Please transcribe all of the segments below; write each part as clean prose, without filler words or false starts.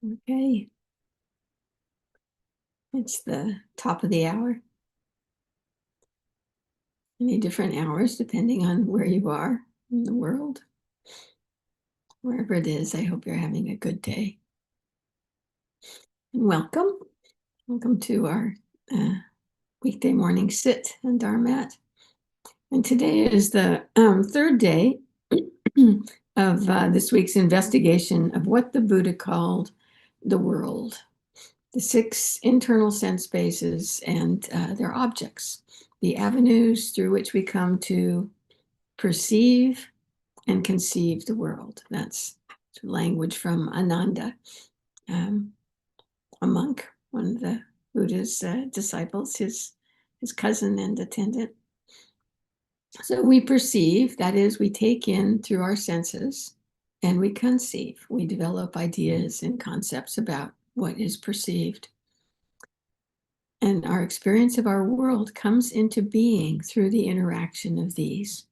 Okay, it's the top of the hour. Any different hours depending on where you are in the world. Wherever it is, I hope you're having a good day. And welcome. Welcome to our weekday morning sit on Dharmette. And today is the third day of this week's investigation of what the Buddha called the world. The 6 internal sense spaces and their objects, the avenues through which we come to perceive and conceive the world. That's language from Ananda, a monk, one of the Buddha's disciples, his cousin and attendant. So we perceive, that is, we take in through our senses, and we conceive. We develop ideas and concepts about what is perceived. And our experience of our world comes into being through the interaction of these.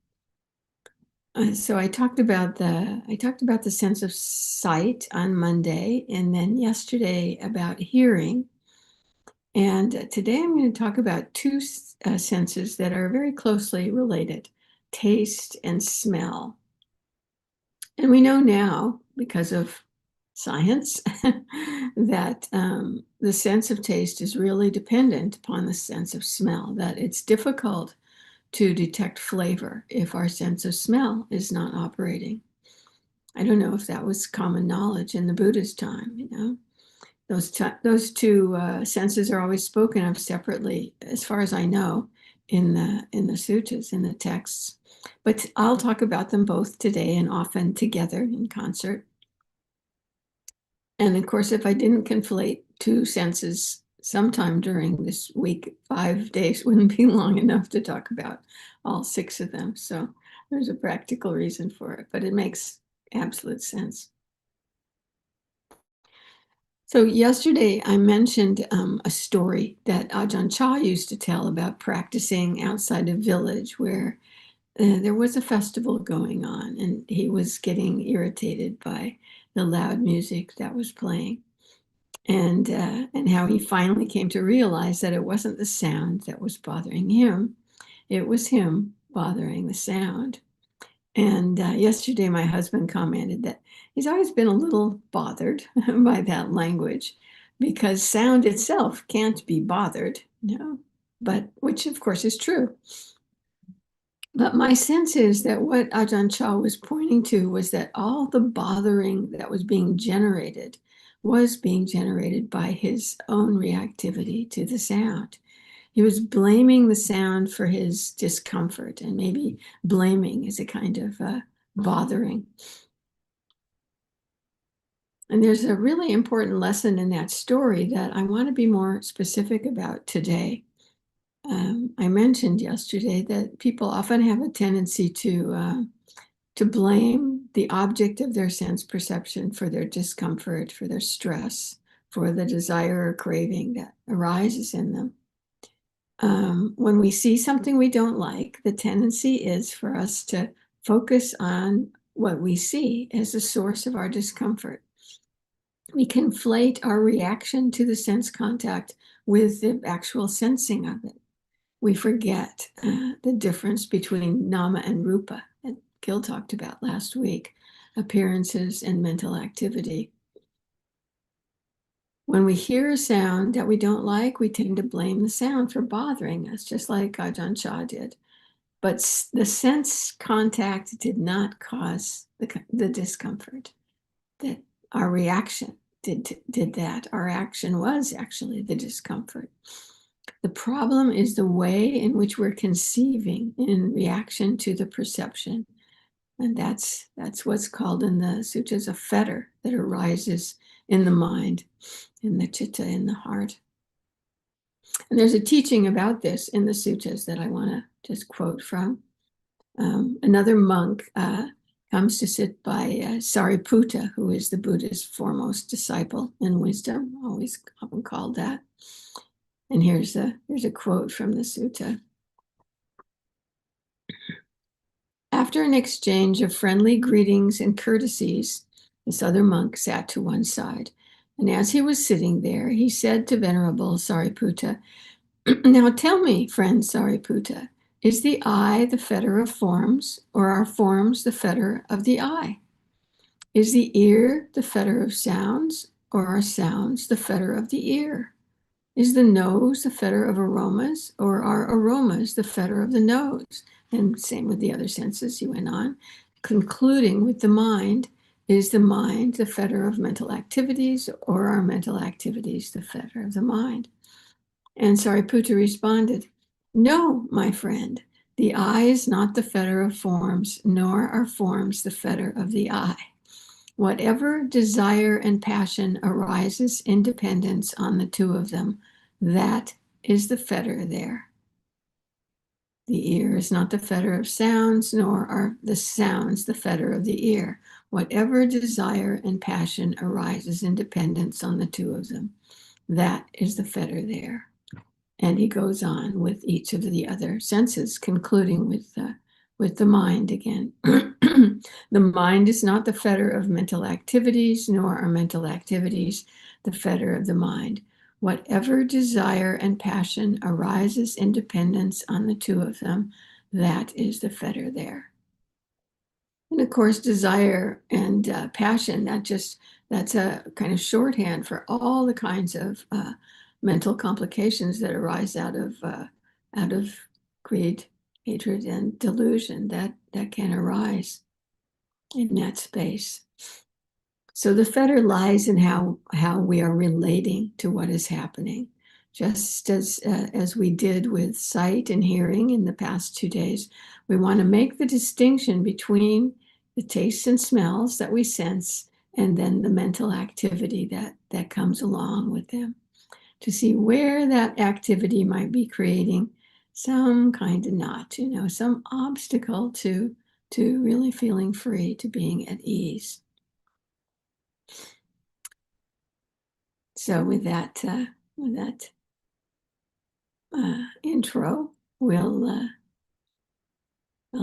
So I talked about the sense of sight on Monday, and then yesterday about hearing. And today I'm going to talk about 2 senses that are very closely related: taste and smell. And we know now, because of science, that the sense of taste is really dependent upon the sense of smell, that it's difficult to detect flavor if our sense of smell is not operating. I don't know if that was common knowledge in the Buddha's time. Those 2 senses are always spoken of separately, as far as I know, in the suttas, in the texts. But I'll talk about them both today and often together in concert. And of course, if I didn't conflate 2 senses sometime during this week, 5 days wouldn't be long enough to talk about all 6 of them. So there's a practical reason for it, but it makes absolute sense. So yesterday I mentioned a story that Ajahn Chah used to tell about practicing outside a village where there was a festival going on, and he was getting irritated by the loud music that was playing, and how he finally came to realize that it wasn't the sound that was bothering him, it was him bothering the sound. And yesterday my husband commented that he's always been a little bothered by that language, because sound itself can't be bothered, but which of course is true. But my sense is that what Ajahn Chah was pointing to was that all the bothering that was being generated by his own reactivity to the sound. He was blaming the sound for his discomfort, and maybe blaming is a kind of bothering. And there's a really important lesson in that story that I want to be more specific about today. I mentioned yesterday that people often have a tendency to blame the object of their sense perception for their discomfort, for their stress, for the desire or craving that arises in them. When we see something we don't like, the tendency is for us to focus on what we see as the source of our discomfort. We conflate our reaction to the sense contact with the actual sensing of it. We forget the difference between nama and rupa that Gil talked about last week, appearances and mental activity. When we hear a sound that we don't like, we tend to blame the sound for bothering us, just like Ajahn Chah did. But the sense contact did not cause the discomfort. That our reaction did that. Our action was actually the discomfort. The problem is the way in which we're conceiving in reaction to the perception. And that's what's called in the sutras a fetter that arises in the mind, in the chitta, in the heart. And there's a teaching about this in the sutras that I want to just quote from. Another monk comes to sit by Sariputta, who is the Buddha's foremost disciple in wisdom, always often called that. And here's a quote from the sutta. After an exchange of friendly greetings and courtesies, this other monk sat to one side. And as he was sitting there, he said to Venerable Sariputta, now tell me, friend Sariputta, is the eye the fetter of forms, or are forms the fetter of the eye? Is the ear the fetter of sounds, or are sounds the fetter of the ear? Is the nose the fetter of aromas, or are aromas the fetter of the nose? And same with the other senses, he went on, concluding with the mind. Is the mind the fetter of mental activities, or are mental activities the fetter of the mind? And Sariputta responded, no, my friend, the eye is not the fetter of forms, nor are forms the fetter of the eye. Whatever desire and passion arises in dependence on the two of them, that is the fetter there. The ear is not the fetter of sounds, nor are the sounds the fetter of the ear. Whatever desire and passion arises in dependence on the two of them, that is the fetter there. And he goes on with each of the other senses, concluding with the mind again. The mind is not the fetter of mental activities, nor are mental activities the fetter of the mind. Whatever desire and passion arises in dependence on the two of them, that is the fetter there. And of course, desire and passion, that's a kind of shorthand for all the kinds of mental complications that arise out of greed, hatred, and delusion that can arise in that space. So the fetter lies in how we are relating to what is happening. Just as we did with sight and hearing in the past 2 days, we want to make the distinction between the tastes and smells that we sense and then the mental activity that comes along with them, to see where that activity might be creating some kind of knot, some obstacle to really feeling free, to being at ease. So with that intro, we'll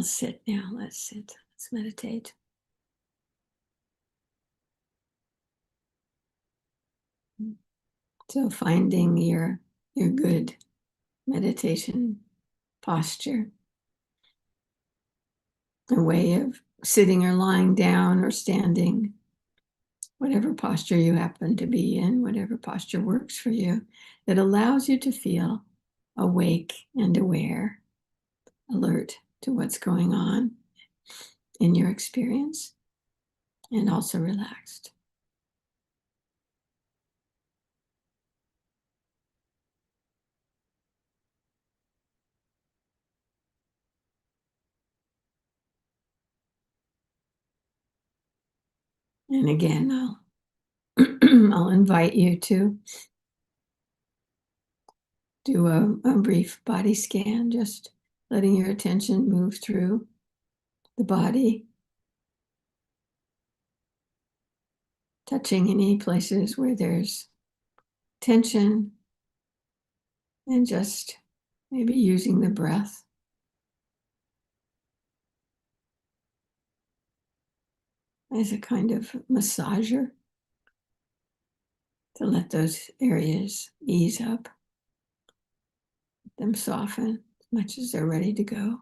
sit now. Let's sit. Let's meditate. So finding your good meditation posture, a way of sitting or lying down or standing, whatever posture you happen to be in, whatever posture works for you, that allows you to feel awake and aware, alert to what's going on in your experience, and also relaxed. And again, I'll invite you to do a brief body scan, just letting your attention move through the body, touching any places where there's tension, and just maybe using the breath as a kind of massager to let those areas ease up, let them soften as much as they're ready to go.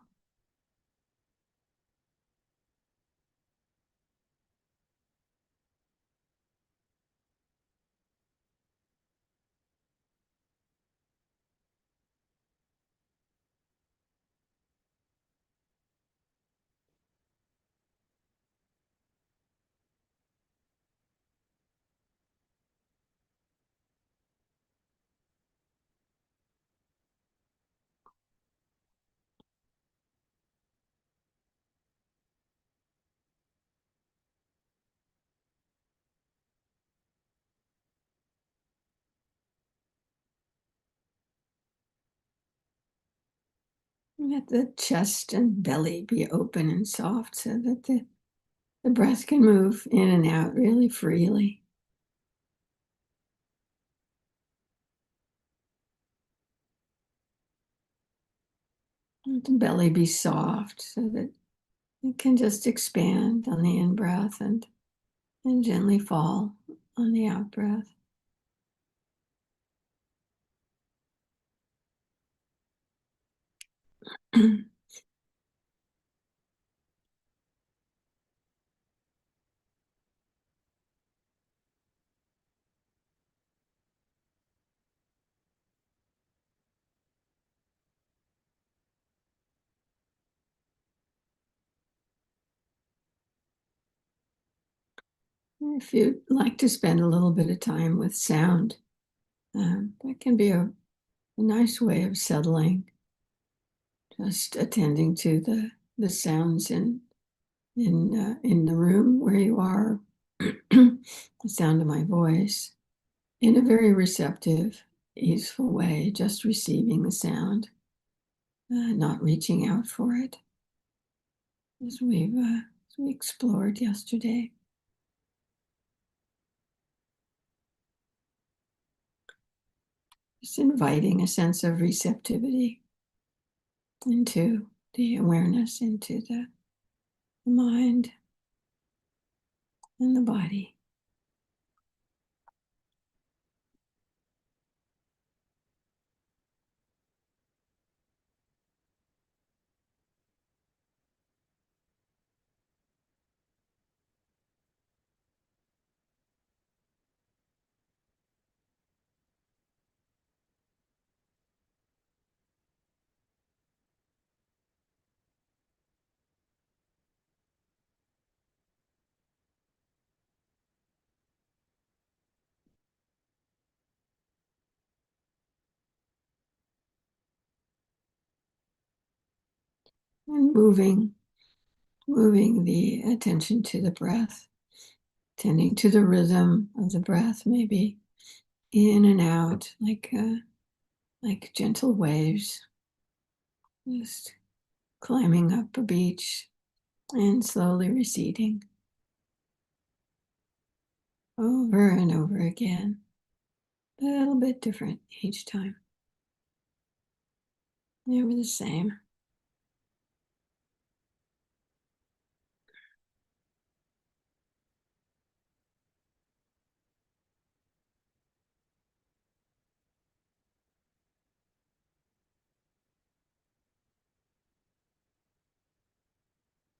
Let the chest and belly be open and soft so that the breath can move in and out really freely. Let the belly be soft so that it can just expand on the in-breath and gently fall on the out-breath. If you'd like to spend a little bit of time with sound, that can be a nice way of settling, just attending to the sounds in the room where you are, the sound of my voice, in a very receptive, easeful way, just receiving the sound, not reaching out for it, as we explored yesterday. Just inviting a sense of receptivity into the awareness, into the mind and the body. And moving the attention to the breath, tending to the rhythm of the breath, maybe in and out, like gentle waves, just climbing up a beach and slowly receding over and over again, a little bit different each time. Never the same.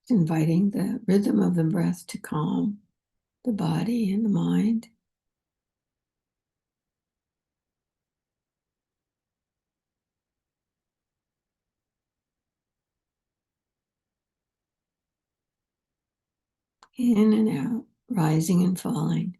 Inviting the rhythm of the breath to calm the body and the mind. In and out, rising and falling.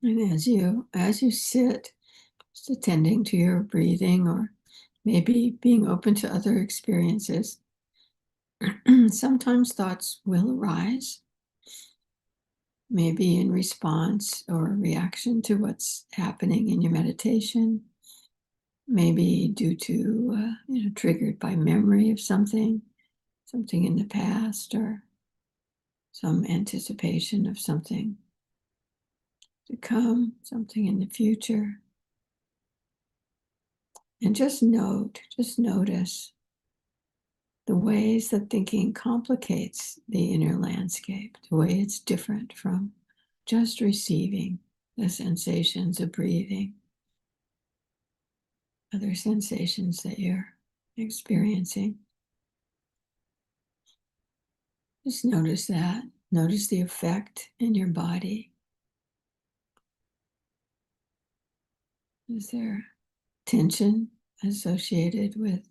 And as you sit, just attending to your breathing, or maybe being open to other experiences, sometimes thoughts will arise, maybe in response or reaction to what's happening in your meditation, maybe due to, triggered by memory of something in the past, or some anticipation of something to come, something in the future. And just notice the ways that thinking complicates the inner landscape, the way it's different from just receiving the sensations of breathing, other sensations that you're experiencing. Just notice that. Notice the effect in your body. Is there tension associated with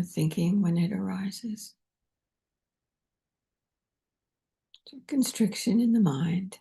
thinking when it arises? Constriction in the mind.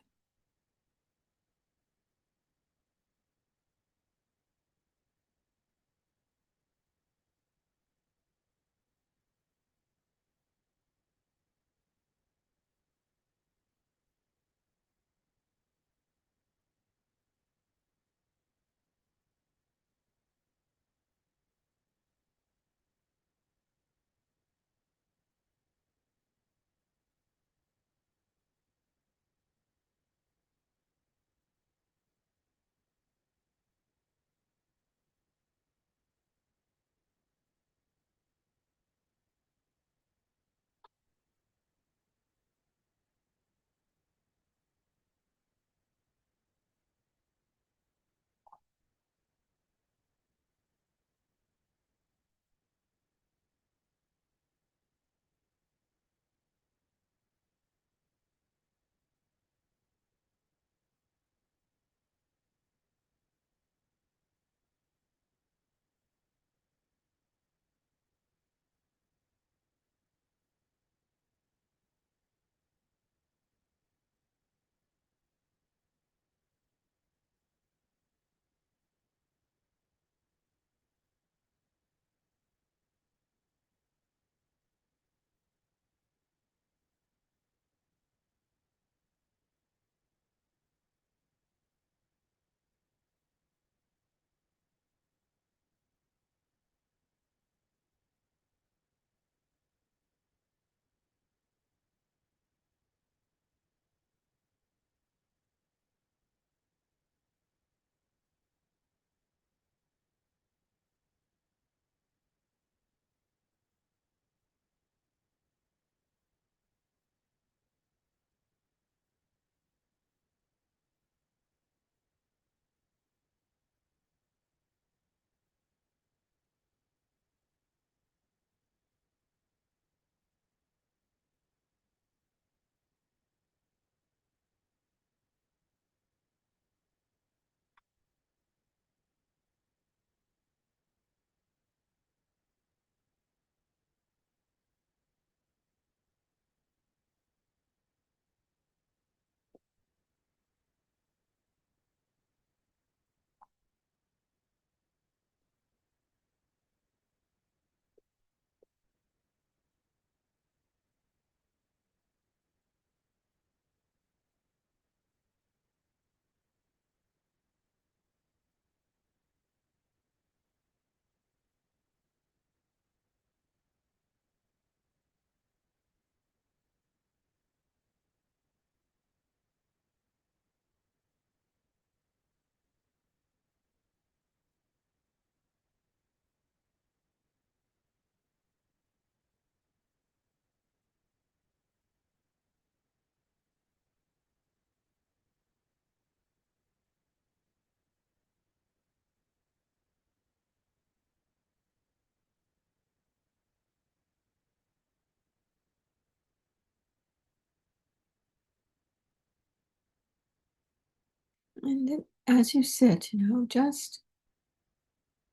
And then as you sit, just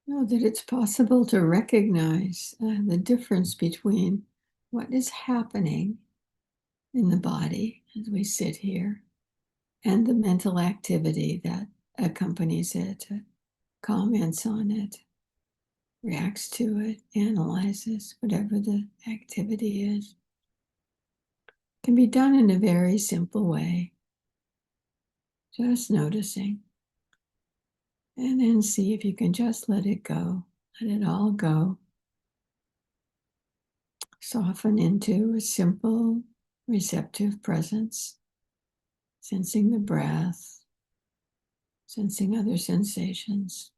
know that it's possible to recognize the difference between what is happening in the body as we sit here and the mental activity that accompanies it, comments on it, reacts to it, analyzes whatever the activity is. Can be done in a very simple way, just noticing. And then see if you can just let it go, let it all go. Soften into a simple, receptive presence, sensing the breath, sensing other sensations.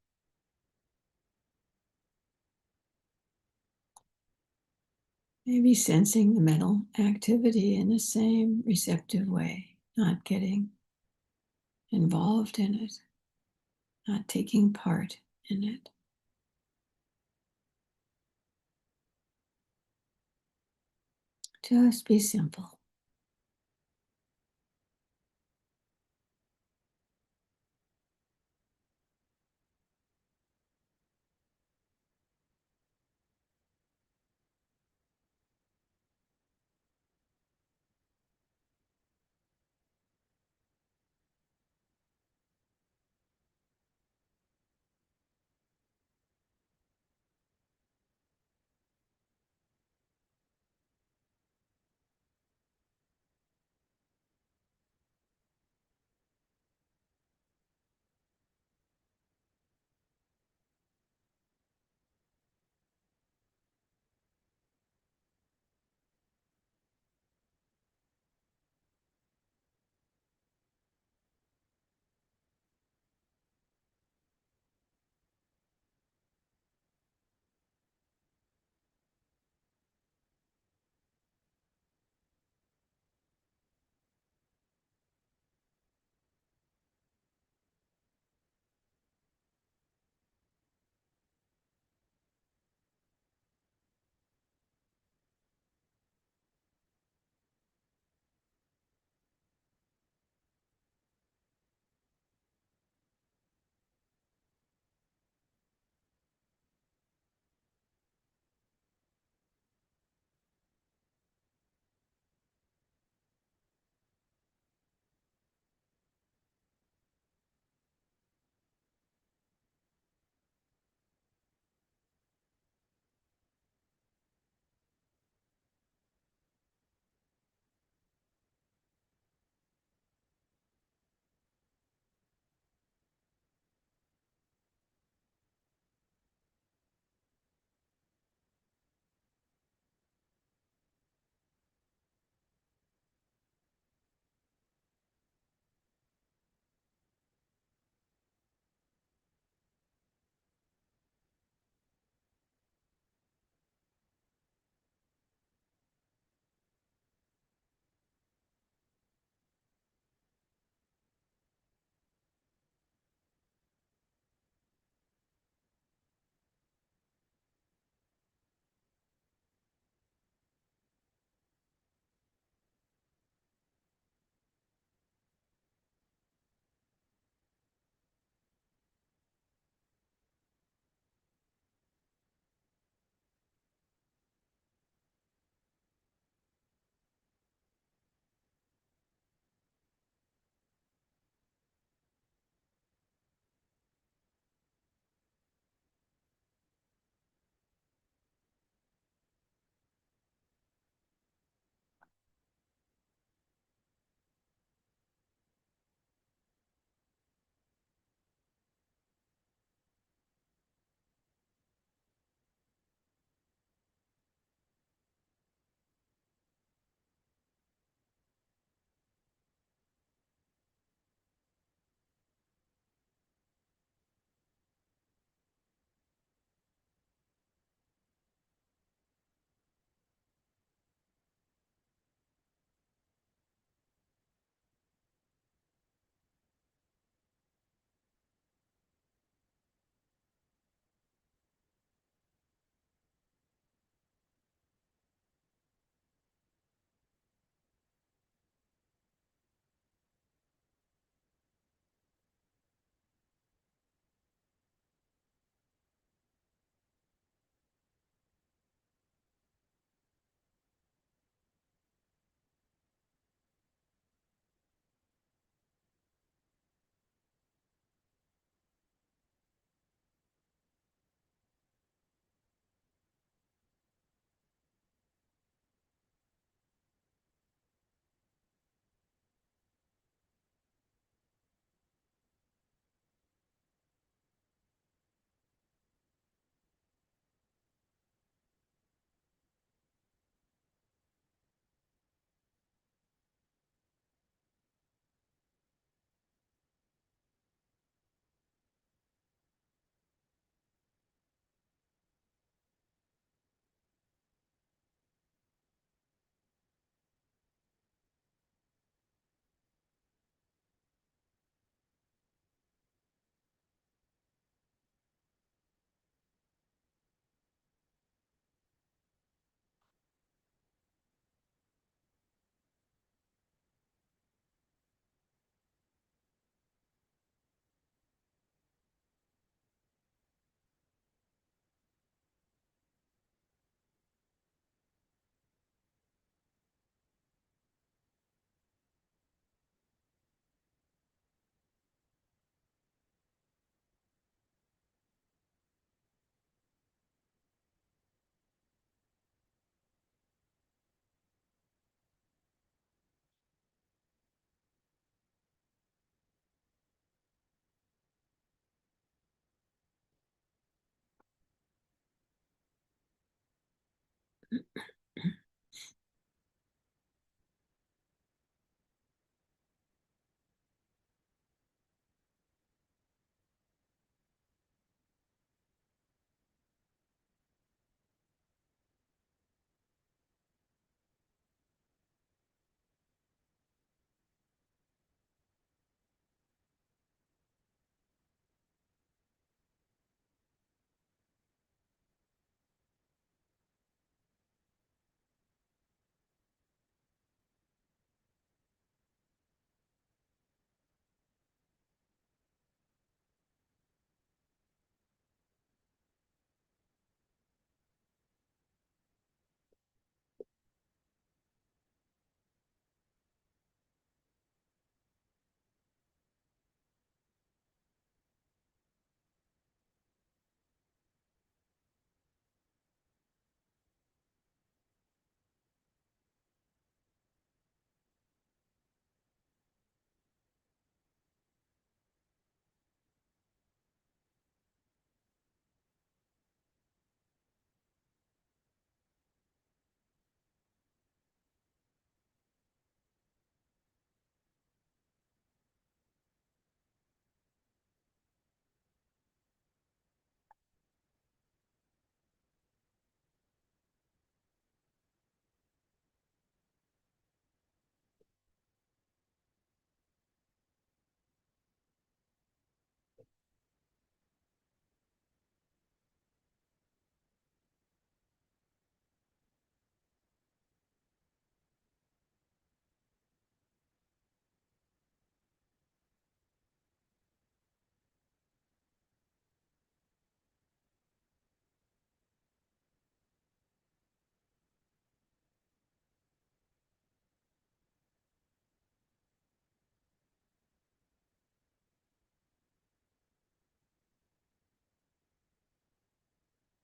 Maybe sensing the mental activity in the same receptive way, not getting involved in it, not taking part in it. Just be simple.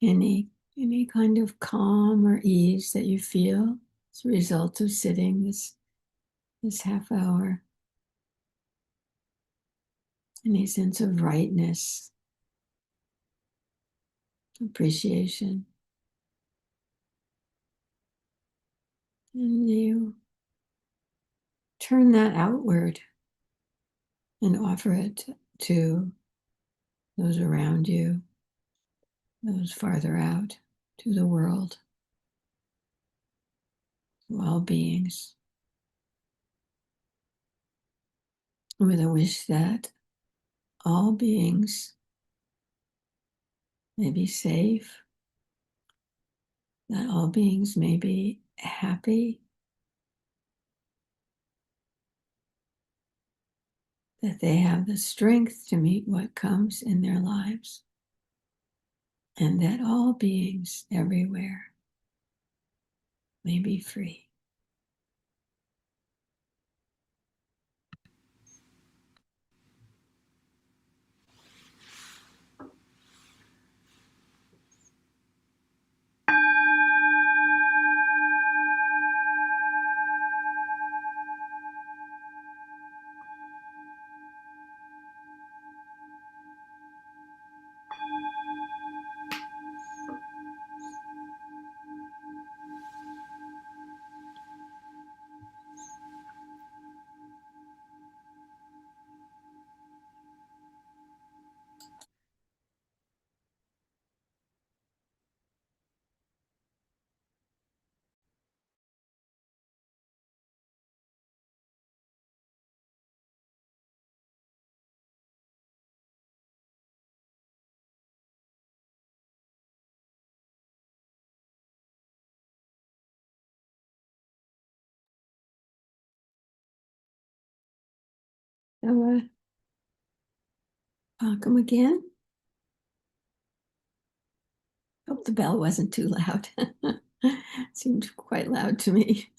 any kind of calm or ease that you feel as a result of sitting this half hour. Any sense of rightness, appreciation. And you turn that outward and offer it to those around you, those farther out, to the world, to all beings, with a wish that all beings may be safe, that all beings may be happy, that they have the strength to meet what comes in their lives, and that all beings everywhere may be free. So, welcome again. Hope the bell wasn't too loud. It seemed quite loud to me.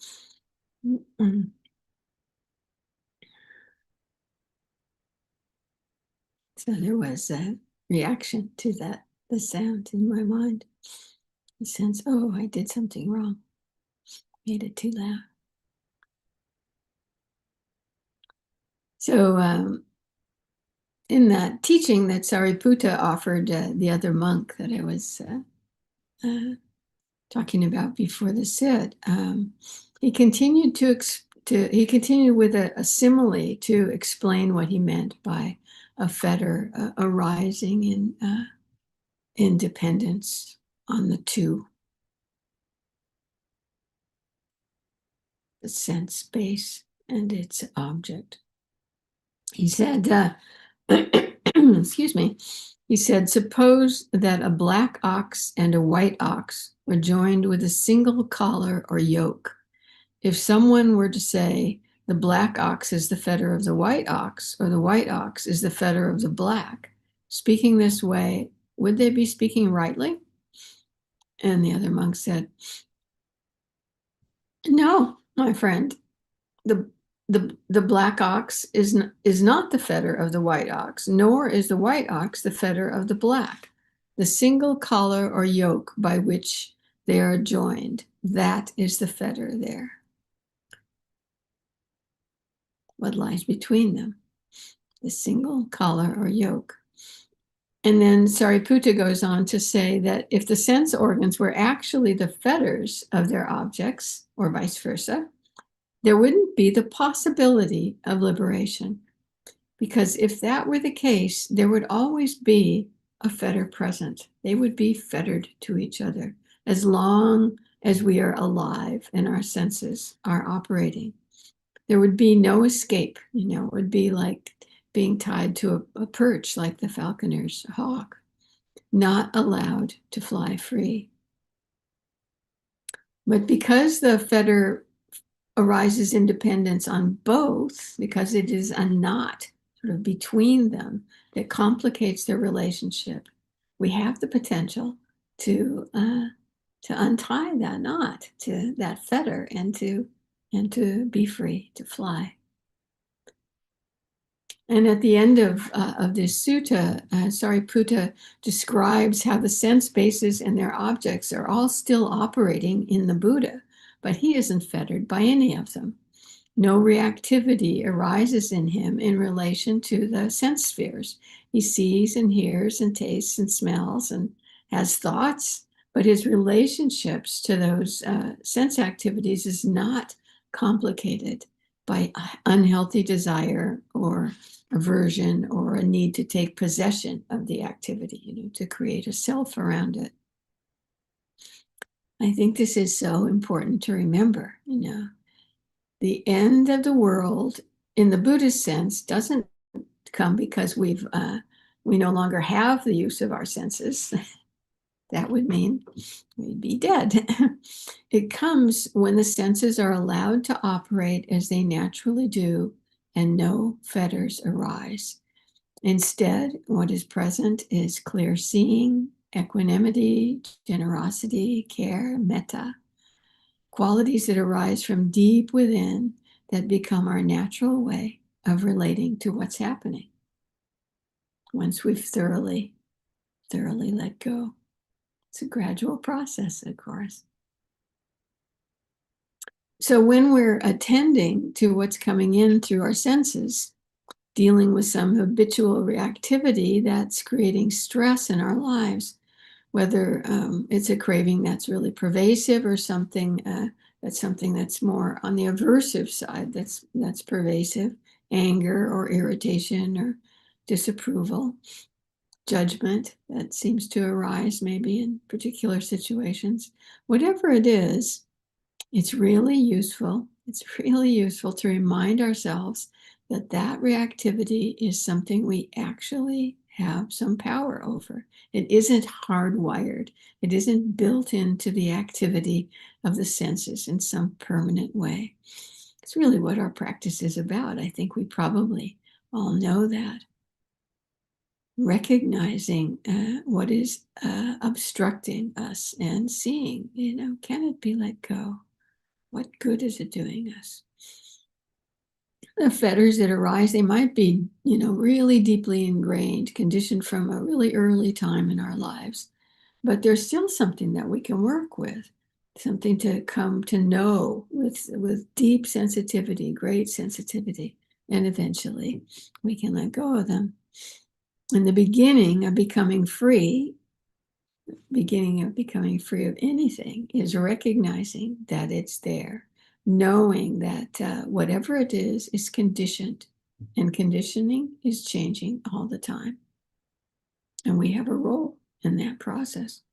So there was a reaction to that, the sound in my mind. The sense, oh, I did something wrong, made it too loud. So in that teaching that Sariputta offered the other monk that I was talking about before the sit, he continued he continued with a simile to explain what he meant by a fetter arising in independence on the two, the sense space and its object. He said, excuse me, he said, suppose that a black ox and a white ox were joined with a single collar or yoke. If someone were to say, the black ox is the fetter of the white ox, or the white ox is the fetter of the black, speaking this way, would they be speaking rightly? And the other monk said, no, my friend, the the black ox is not the fetter of the white ox, nor is the white ox the fetter of the black. The single collar or yoke by which they are joined, that is the fetter there. What lies between them? The single collar or yoke. And then Sariputta goes on to say that if the sense organs were actually the fetters of their objects, or vice versa, there wouldn't be the possibility of liberation. Because if that were the case, there would always be a fetter present. They would be fettered to each other as long as we are alive and our senses are operating. There would be no escape. It would be like being tied to a perch like the falconer's hawk, not allowed to fly free. But because the fetter arises independence on both, because it is a knot sort of between them that complicates their relationship, we have the potential to untie that knot, to that fetter, and to be free to fly. And at the end of this sutta, Sariputta describes how the sense bases and their objects are all still operating in the Buddha, but he isn't fettered by any of them. No reactivity arises in him in relation to the sense spheres. He sees and hears and tastes and smells and has thoughts, but his relationships to those sense activities is not complicated by unhealthy desire or aversion or a need to take possession of the activity, to create a self around it. I think this is so important to remember, The end of the world, in the Buddhist sense, doesn't come because we no longer have the use of our senses. That would mean we'd be dead. It comes when the senses are allowed to operate as they naturally do and no fetters arise. Instead, what is present is clear seeing, equanimity, generosity, care, metta, qualities that arise from deep within that become our natural way of relating to what's happening once we've thoroughly let go. It's a gradual process, of course. So when we're attending to what's coming in through our senses, dealing with some habitual reactivity that's creating stress in our lives, whether it's a craving that's really pervasive or something that's more on the aversive side that's pervasive, anger or irritation or disapproval, judgment that seems to arise maybe in particular situations. Whatever it is, it's really useful. It's really useful to remind ourselves that that reactivity is something we actually have some power over. It isn't hardwired. It isn't built into the activity of the senses in some permanent way. It's really what our practice is about. I think we probably all know that. Recognizing what is obstructing us and seeing, can it be let go? What good is it doing us? The fetters that arise, they might be, really deeply ingrained, conditioned from a really early time in our lives, but there's still something that we can work with, something to come to know with deep sensitivity, great sensitivity, and eventually we can let go of them. In the beginning of becoming free of anything is recognizing that it's there, knowing that whatever it is conditioned, and conditioning is changing all the time. And we have a role in that process.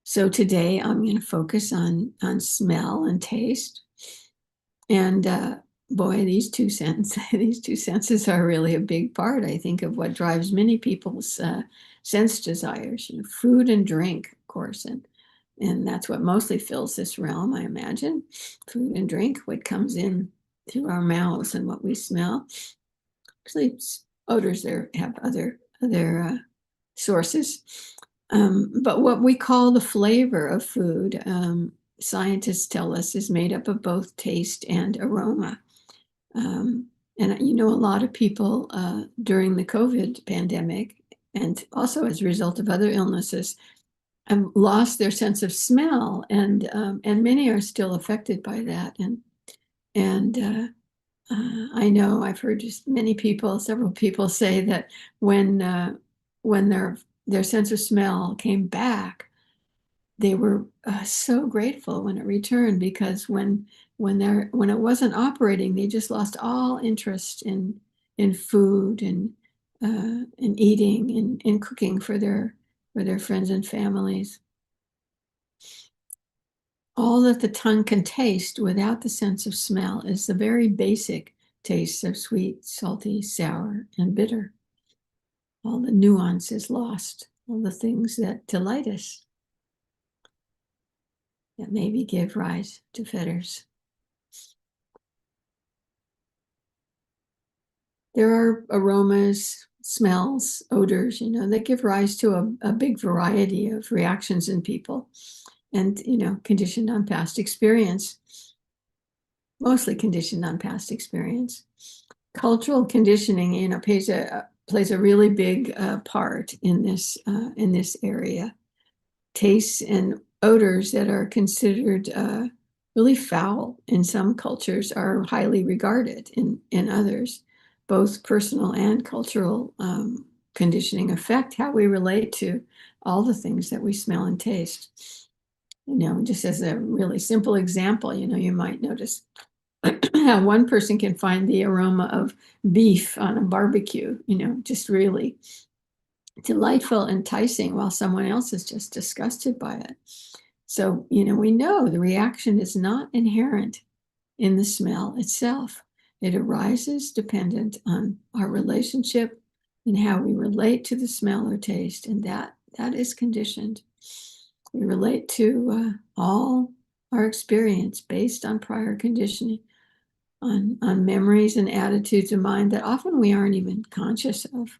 So today I'm going to focus on smell and taste. And boy, these two senses are really a big part, I think, of what drives many people's sense desires. Food and drink, of course, and that's what mostly fills this realm, I imagine. Food and drink, what comes in through our mouths and what we smell. Actually, odors there have other sources. But what we call the flavor of food, scientists tell us, is made up of both taste and aroma. And a lot of people during the COVID pandemic, and also as a result of other illnesses, have lost their sense of smell, and many are still affected by that. And I know I've heard just several people say that when their sense of smell came back, they were so grateful when it returned, because when it wasn't operating, they just lost all interest in food and in eating and in cooking for their friends and families. All that the tongue can taste without the sense of smell is the very basic tastes of sweet, salty, sour, and bitter. All the nuance is lost, all the things that delight us, that maybe give rise to fetters. There are aromas, smells, odors, that give rise to a big variety of reactions in people, and, conditioned on past experience, mostly conditioned on past experience. Cultural conditioning, plays a really big part in this area. Tastes and odors that are considered really foul in some cultures are highly regarded in others. Both personal and cultural conditioning affect how we relate to all the things that we smell and taste. Just as a really simple example, you might notice how one person can find the aroma of beef on a barbecue, just really delightful, enticing, while someone else is just disgusted by it. So, we know the reaction is not inherent in the smell itself. It arises dependent on our relationship and how we relate to the smell or taste, and that is conditioned. We relate to all our experience based on prior conditioning, on memories and attitudes of mind that often we aren't even conscious of.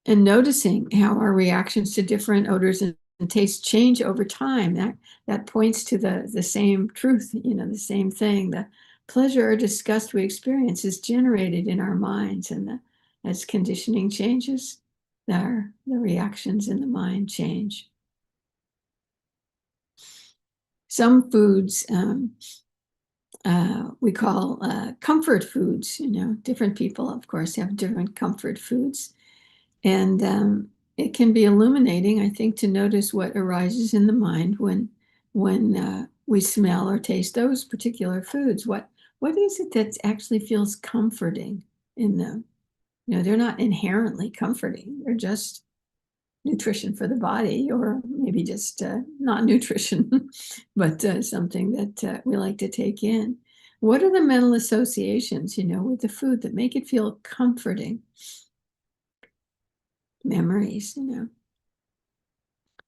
And noticing how our reactions to different odors and tastes change over time, that points to the same truth, the same thing. The pleasure or disgust we experience is generated in our minds, and as conditioning changes, the reactions in the mind change. Some foods we call comfort foods. Different people, of course, have different comfort foods. And it can be illuminating, I think, to notice what arises in the mind when we smell or taste those particular foods. What is it that actually feels comforting in them? They're not inherently comforting. They're just nutrition for the body, or maybe just not nutrition, but something that we like to take in. What are the mental associations, with the food that make it feel comforting? Memories.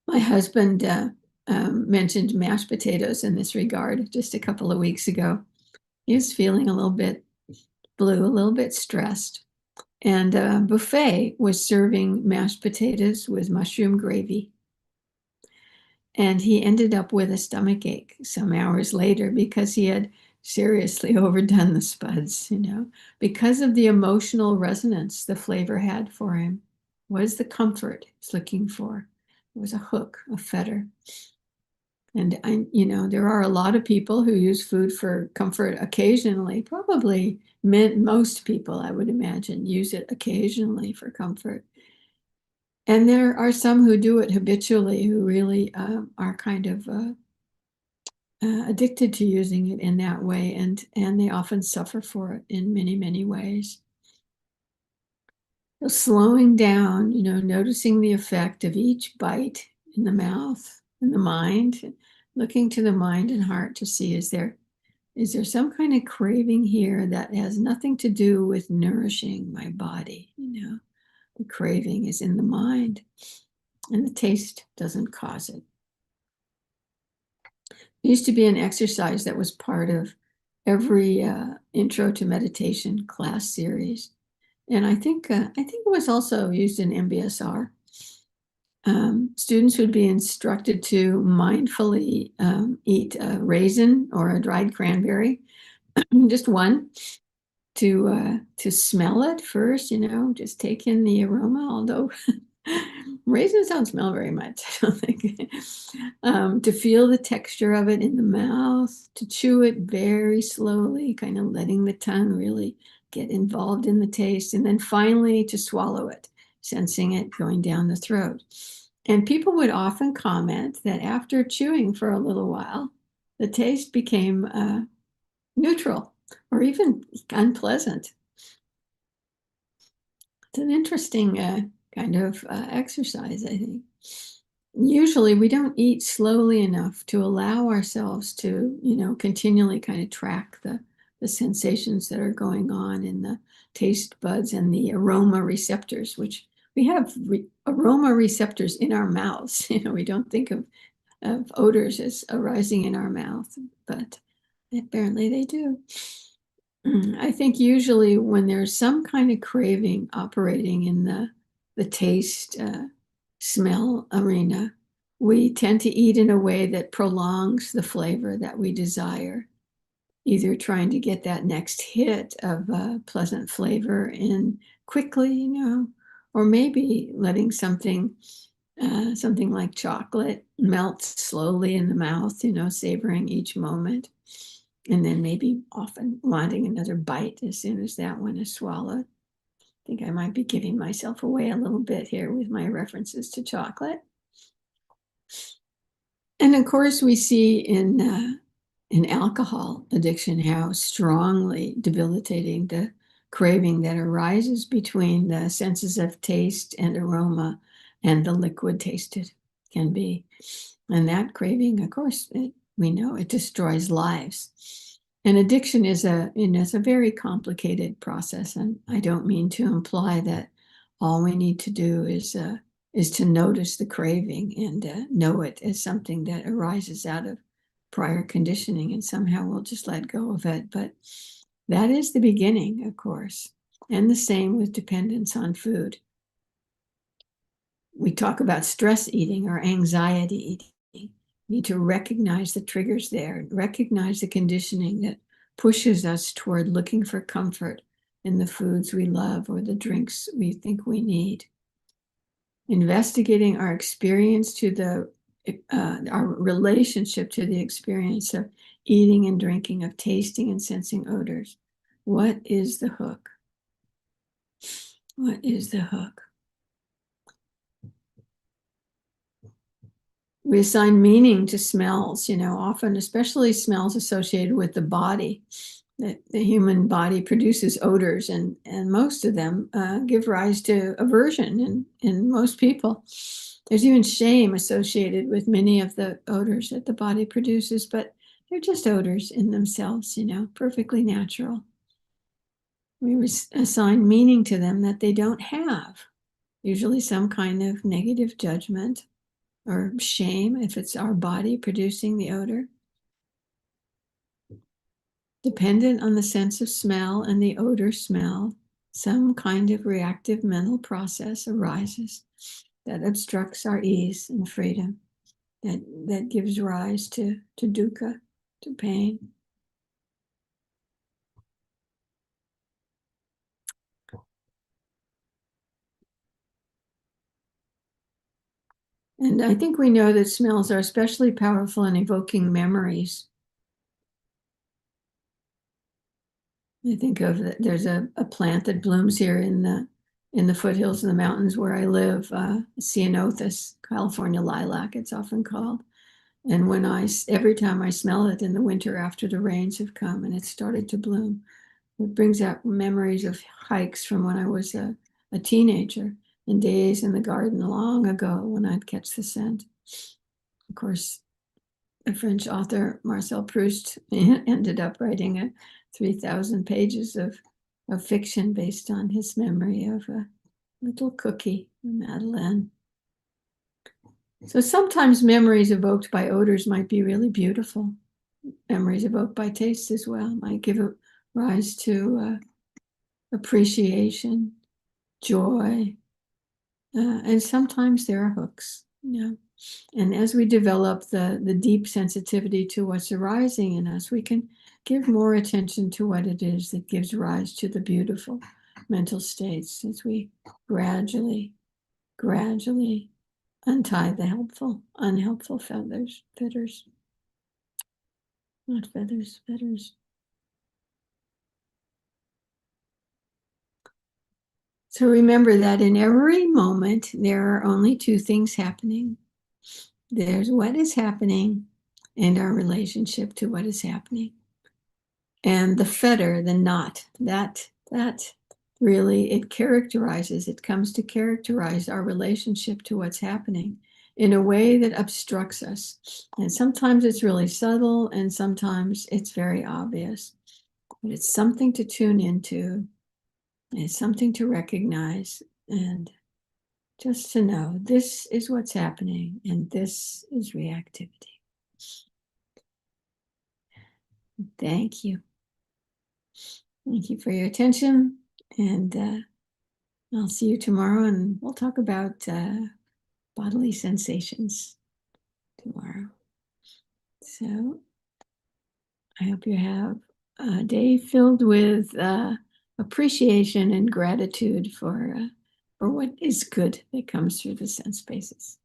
My husband mentioned mashed potatoes in this regard just a couple of weeks ago. He was feeling a little bit blue, a little bit stressed. And a buffet was serving mashed potatoes with mushroom gravy. And he ended up with a stomach ache some hours later because he had seriously overdone the spuds, because of the emotional resonance the flavor had for him. What is the comfort he's looking for? It was a hook, a fetter. And there are a lot of people who use food for comfort occasionally. Probably most people, I would imagine, use it occasionally for comfort. And there are some who do it habitually, who really are kind of addicted to using it in that way, and they often suffer for it in many, many ways. So slowing down, noticing the effect of each bite in the mouth, in the mind, looking to the mind and heart to see, is there some kind of craving here that has nothing to do with nourishing my body? The craving is in the mind, and the taste doesn't cause it. It used to be an exercise that was part of every intro to meditation class series. And I think it was also used in MBSR. Students would be instructed to mindfully eat a raisin or a dried cranberry, just one, to smell it first, just take in the aroma, although raisins don't smell very much, I don't think. To feel the texture of it in the mouth, to chew it very slowly, kind of letting the tongue really get involved in the taste, and then finally to swallow it, sensing it going down the throat. And people would often comment that after chewing for a little while, the taste became neutral or even unpleasant. It's an interesting kind of exercise, I think. Usually we don't eat slowly enough to allow ourselves to, continually kind of track the sensations that are going on in the taste buds and the aroma receptors, which we have aroma receptors in our mouths. We don't think of odors as arising in our mouth, but apparently they do. I think usually when there's some kind of craving operating in the taste, smell arena, we tend to eat in a way that prolongs the flavor that we desire. either trying to get that next hit of pleasant flavor in quickly, or maybe letting something like chocolate melt slowly in the mouth, savoring each moment. And then maybe often wanting another bite as soon as that one is swallowed. I think I might be giving myself away a little bit here with my references to chocolate. And of course, we see in alcohol addiction how strongly debilitating the craving that arises between the senses of taste and aroma and the liquid tasted can be. And that craving, of course, we know it destroys lives. And addiction is a very complicated process. And I don't mean to imply that all we need to do is to notice the craving and know it as something that arises out of prior conditioning, and somehow we'll just let go of it. But that is the beginning, of course. And the same with dependence on food. We talk about stress eating or anxiety eating. We need to recognize the triggers there, recognize the conditioning that pushes us toward looking for comfort in the foods we love or the drinks we think we need. Investigating our experience to our relationship to the experience of eating and drinking, of tasting and sensing odors. What is the hook? What is the hook? We assign meaning to smells, often, especially smells associated with the body. The human body produces odors, and most of them give rise to aversion in most people. There's even shame associated with many of the odors that the body produces, but they're just odors in themselves, perfectly natural. We assign meaning to them that they don't have, usually some kind of negative judgment or shame if it's our body producing the odor. Dependent on the sense of smell and the odor smell, some kind of reactive mental process arises that obstructs our ease and freedom, that gives rise to dukkha, to pain. And I think we know that smells are especially powerful in evoking memories. I think of there's a plant that blooms here in the foothills of the mountains where I live, Ceanothus, California lilac, it's often called. And every time I smell it in the winter after the rains have come and it started to bloom, it brings up memories of hikes from when I was a teenager and days in the garden long ago when I'd catch the scent. Of course, the French author Marcel Proust ended up writing 3,000 pages of fiction based on his memory of a little cookie, Madeleine. So sometimes memories evoked by odors might be really beautiful. Memories evoked by taste as well might give a rise to appreciation, joy, and sometimes there are hooks. And as we develop the deep sensitivity to what's arising in us, we can give more attention to what it is that gives rise to the beautiful mental states as we gradually untie the unhelpful fetters. Not feathers. So remember that in every moment, there are only two things happening. There's what is happening and our relationship to what is happening. And the fetter, the knot, that really, it comes to characterize our relationship to what's happening in a way that obstructs us. And sometimes it's really subtle and sometimes it's very obvious. But it's something to tune into. It's something to recognize and just to know this is what's happening and this is reactivity. Thank you. Thank you for your attention, and I'll see you tomorrow, and we'll talk about bodily sensations tomorrow. So I hope you have a day filled with appreciation and gratitude for what is good that comes through the sense basis.